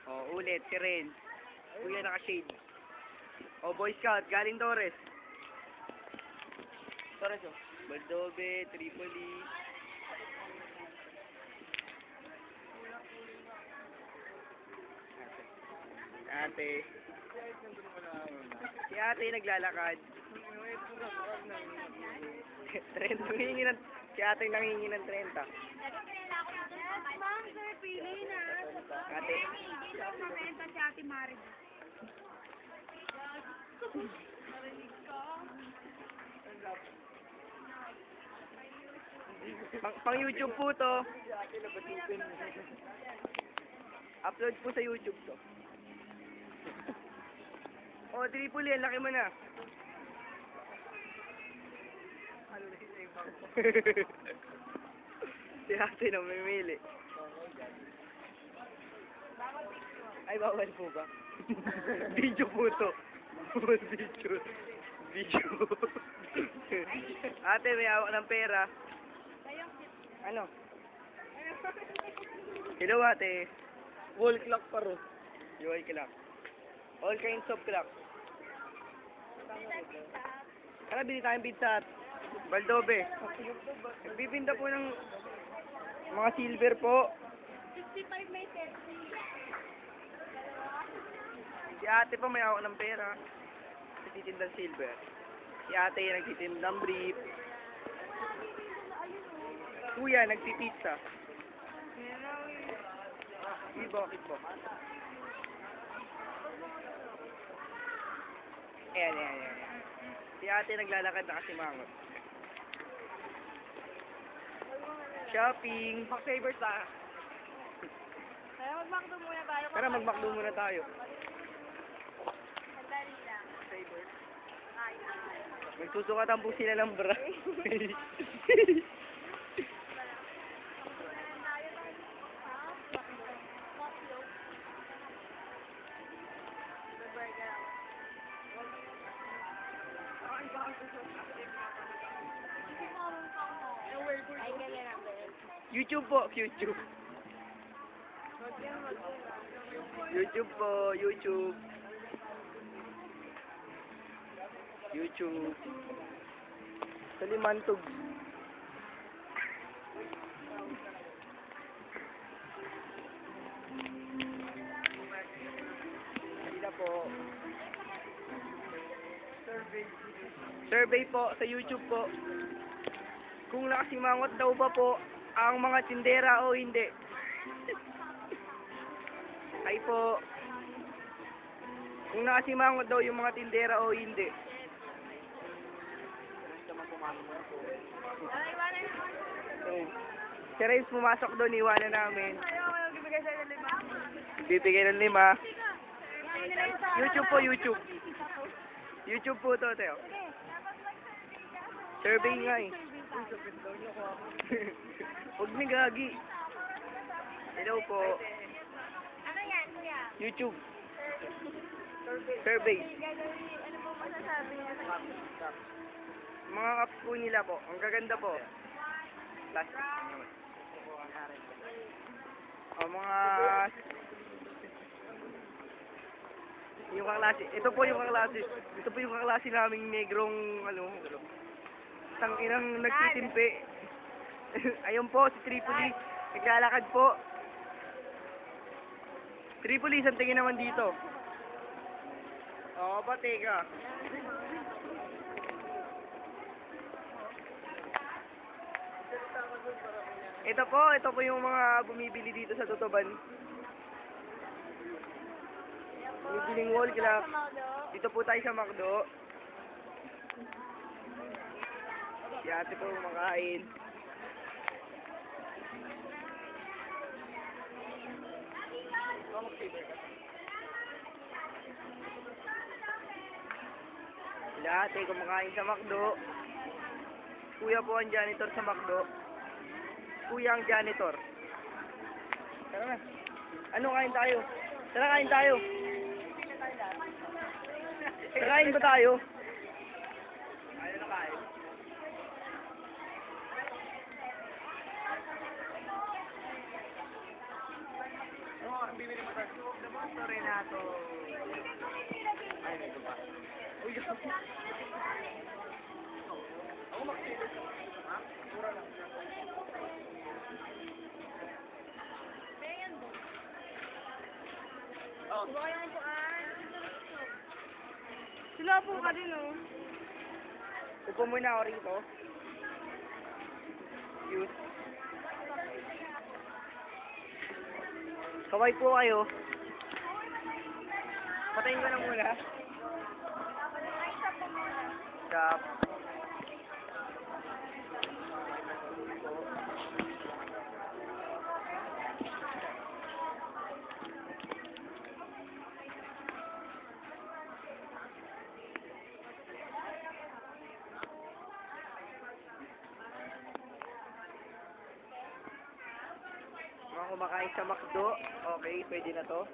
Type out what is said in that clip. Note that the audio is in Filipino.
Oh, ulit, si Ren. Kuya naka-shade. Oh, Boy Scout, galing Torres. Torres, oh. Baldobe, Tripoli. Ate. Si ate naglalakad. Trend, humingi ng... Si ate nangingi ng 30. Ma'am, sir, pili na. Ate. Hindi lang mabenta si Ate Marid. Narinig ko. Pang YouTube po to. Upload po sa YouTube to. Oh, Tripoli, ang laki mo na. Si ate na mamimili. Ay, bawal po ba? Video po to. Video. Video. Ate, may hawak ng pera. Ano? Hello, ate. Wall clock pa rin. Wall clock. All kinds of clock. Kaya bili tayong pizza at Baldobe. Nagbibinda po ng mga silver po. 65 may 30. Si ate po may hawak ng pera. Nagtitindang silver. Si ate nagtitindang brief. Kuya nagtipizza. Bakit po? Ayan. Si ate naglalakad na kasi mangot. Shopping. Mag-favors na. Kaya mag-McDo muna tayo. Tara, mag-McDo muna tayo. Sandali lang. Favors. Magsusukatan po sila ng bra. YouTube po, YouTube. YouTube po, YouTube. YouTube. Kalimantog. Sila po. Survey po sa YouTube po. Kung nakasimangot daw ba po ang mga tindera o hindi. Ay po. Kung nakasimangot daw yung mga tindera o hindi. Si Renz pumasok doon, iwanan namin. Bibigay ng 5. YouTube po, YouTube. YouTube po to, Teo. Survey nga eh. Huwag ni gagi. Hello po. Ano yan, kuya? YouTube. Survey. Ano po masasabi niya? Mga cups po nila po. Ang gaganda po. Plastic. O mga... Yung kaklase. Ito po yung kaklase. Ito po yung kaklase naming negrong ano. Tanginang nagtitimpi. Ayun po, si Tripoli. Naglalakad po. Tripoli, isang tingin naman dito. Oo, pati ka. Ito po yung mga bumibili dito sa Tutuban. Bumibiling wall clock. Dito po tayo sa McDo. Si ate po kumakain. Sila ate kumakain sa McDo. Kuya po ang janitor sa McDo. Kuya ang janitor. Tara na. Ano kain tayo? Tara kain tayo. Kain ba tayo? Ayaw na kain. bibili mo tayo? The Monster Renato. Ay, ito pa. Uy, ako makikilig. Ha? Mura lang. Ayan po. Oh. Subukan yung upuan. Sila po ka din, oh. Upo muna ako rito. Cute. Kaway po kayo. Patayin ko na muna. Ay, isa po muna. Stop. Mga kumakain sa McDo. Okay, pwede na to.